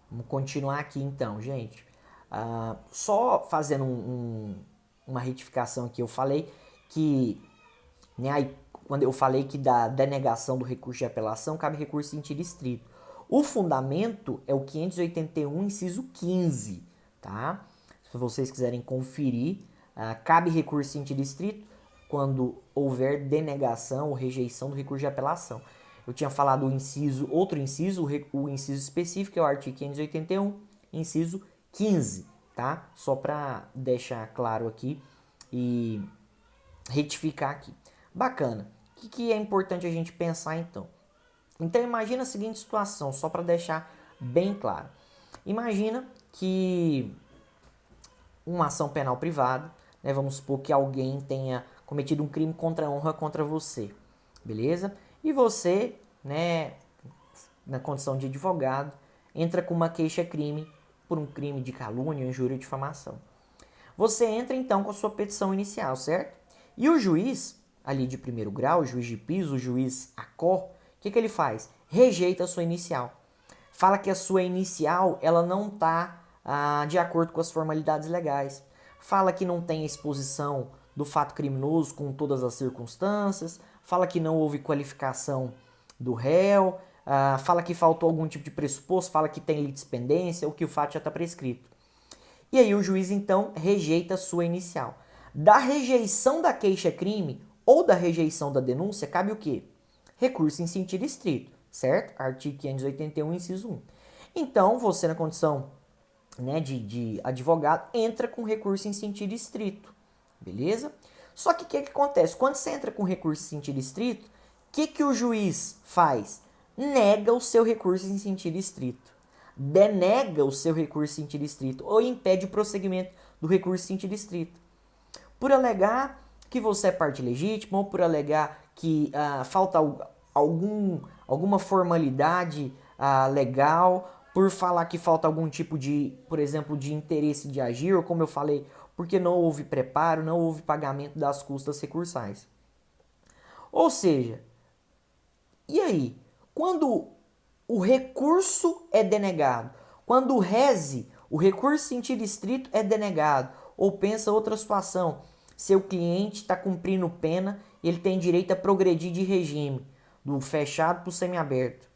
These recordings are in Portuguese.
Vamos continuar aqui então, gente. Só fazendo uma retificação aqui, eu falei que, né, aí, quando eu falei que da denegação do recurso de apelação cabe recurso em sentido estrito. O fundamento é o 581, inciso 15, tá? Se vocês quiserem conferir, cabe recurso em sentido estrito quando houver denegação ou rejeição do recurso de apelação. Eu tinha falado o inciso, outro inciso, o inciso específico é o artigo 581, inciso 15, tá? Só para deixar claro aqui e retificar aqui. Bacana. O que é importante a gente pensar então? Então imagina a seguinte situação, só para deixar bem claro. Imagina que uma ação penal privada, né, vamos supor que alguém tenha cometido um crime contra a honra contra você, beleza? E você, né, na condição de advogado, entra com uma queixa-crime por um crime de calúnia, injúria e difamação. Você entra então com a sua petição inicial, certo? E o juiz, ali de primeiro grau, o juiz de piso, o juiz ACOR, o que ele faz? Rejeita a sua inicial. Fala que a sua inicial ela não está de acordo com as formalidades legais. Fala que não tem exposição do fato criminoso com todas as circunstâncias. Fala que não houve qualificação do réu. Fala que faltou algum tipo de pressuposto. Fala que tem litispendência ou que o fato já está prescrito. E aí o juiz então rejeita a sua inicial. Da rejeição da queixa-crime ou da rejeição da denúncia cabe o quê? Recurso em sentido estrito, certo? Artigo 581, inciso 1. Então, você na condição, né, de advogado, entra com recurso em sentido estrito, beleza? Só que o que acontece? Quando você entra com recurso em sentido estrito, o que o juiz faz? Nega o seu recurso em sentido estrito. Denega o seu recurso em sentido estrito ou impede o prosseguimento do recurso em sentido estrito. Por alegar que você é parte legítima ou por alegar que falta alguma formalidade legal, por falar que falta algum tipo de, por exemplo, de interesse de agir, ou como eu falei, porque não houve preparo, não houve pagamento das custas recursais. Ou seja, e aí? Quando o recurso é denegado, quando o rese, o recurso em sentido estrito é denegado, ou pensa outra situação, seu cliente está cumprindo pena, ele tem direito a progredir de regime, do fechado para o semiaberto.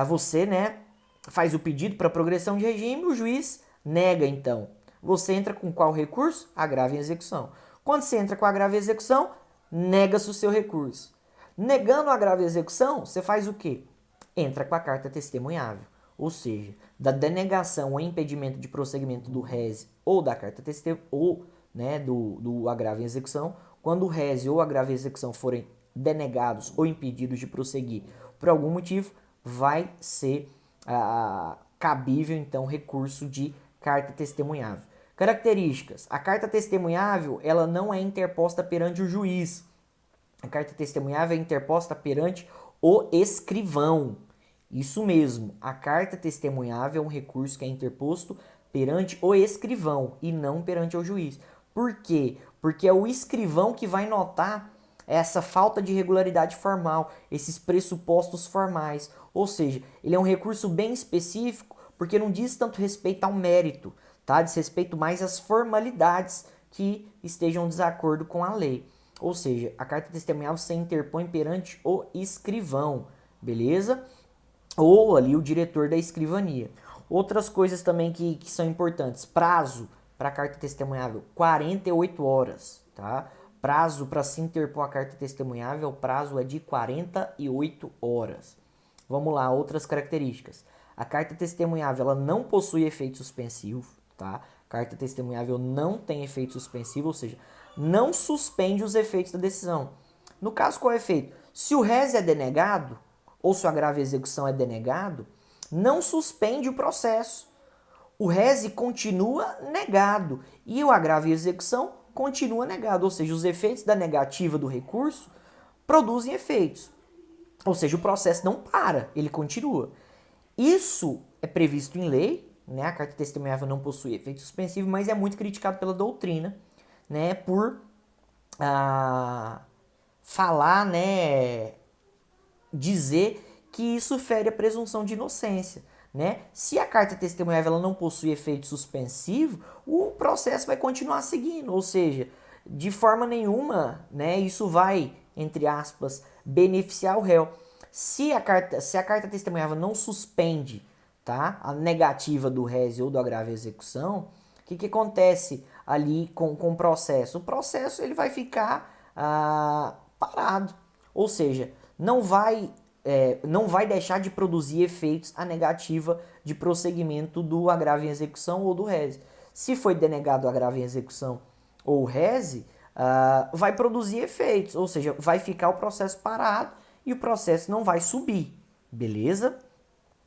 Você, né, faz o pedido para progressão de regime, o juiz nega então. Você entra com qual recurso? Agravo em execução. Quando você entra com agravo em execução, nega-se o seu recurso. Negando o agravo em execução, você faz o quê? Entra com a carta testemunhável. Ou seja, da denegação ou impedimento de prosseguimento do rese ou da carta testemunhável, ou né, do agravo em execução, quando o rese ou o agravo em execução forem denegados ou impedidos de prosseguir por algum motivo, vai ser cabível, então, recurso de carta testemunhável. Características. A carta testemunhável ela não é interposta perante o juiz. A carta testemunhável é interposta perante o escrivão. Isso mesmo, a carta testemunhável é um recurso que é interposto perante o escrivão e não perante o juiz. Por quê? Porque é o escrivão que vai notar essa falta de regularidade formal, esses pressupostos formais. Ou seja, ele é um recurso bem específico porque não diz tanto respeito ao mérito, tá? Diz respeito mais às formalidades que estejam em desacordo com a lei. Ou seja, a carta testemunhal se interpõe perante o escrivão, beleza? Ou ali o diretor da escrivania. Outras coisas também que são importantes. Prazo para a carta testemunhável, 48 horas, tá? Prazo para se interpor a carta testemunhável, o prazo é de 48 horas. Vamos lá, outras características. A carta testemunhável ela não possui efeito suspensivo, tá? A carta testemunhável não tem efeito suspensivo, ou seja, não suspende os efeitos da decisão. No caso, qual é o efeito? Se o réis é denegado, ou se o agravo em execução é denegado, não suspende o processo. O rese continua negado e o agravo em execução continua negado, ou seja, os efeitos da negativa do recurso produzem efeitos. Ou seja, o processo não para, ele continua. Isso é previsto em lei, né? A carta testemunhável não possui efeito suspensivo, mas é muito criticado pela doutrina, né? Por falar, né? Dizer que isso fere a presunção de inocência. né? Se a carta testemunhável ela não possui efeito suspensivo, o processo vai continuar seguindo, ou seja, de forma nenhuma, né, isso vai, entre aspas, beneficiar o réu. Se a carta testemunhável não suspende, tá, a negativa do réis ou do agravo à execução, o que acontece ali com o processo? O processo ele vai ficar parado, ou seja, não vai deixar de produzir efeitos a negativa de prosseguimento do agravo em execução ou do rese. Se foi denegado o agravo em execução ou o rese, vai produzir efeitos, ou seja, vai ficar o processo parado e o processo não vai subir, beleza?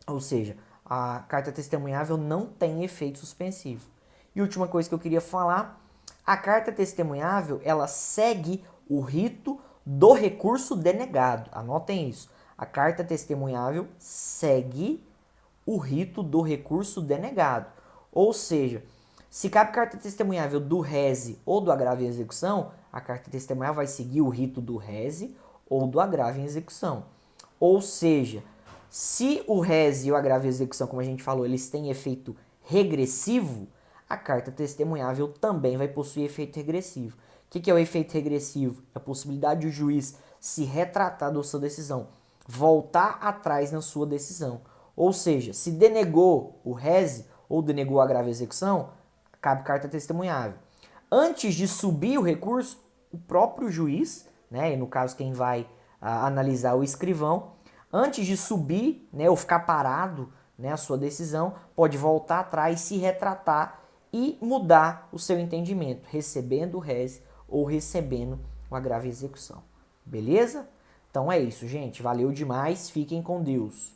Ou seja, a carta testemunhável não tem efeito suspensivo. E última coisa que eu queria falar, a carta testemunhável, ela segue o rito do recurso denegado. Anotem isso. A carta testemunhável segue o rito do recurso denegado. Ou seja, se cabe carta testemunhável do rese ou do agravo em execução, a carta testemunhável vai seguir o rito do rese ou do agravo em execução. Ou seja, se o rese e o agravo em execução, como a gente falou, eles têm efeito regressivo, a carta testemunhável também vai possuir efeito regressivo. O que é o efeito regressivo? A possibilidade de o juiz se retratar da sua decisão, voltar atrás na sua decisão. Ou seja, se denegou o rese ou denegou o agravo em execução, cabe carta testemunhável. Antes de subir o recurso, o próprio juiz, né, e no caso quem vai analisar o escrivão, antes de subir, né, ou ficar parado, né, a sua decisão, pode voltar atrás, se retratar e mudar o seu entendimento, recebendo o rese ou recebendo o agravo em execução. Beleza? Então é isso, gente. Valeu demais. Fiquem com Deus.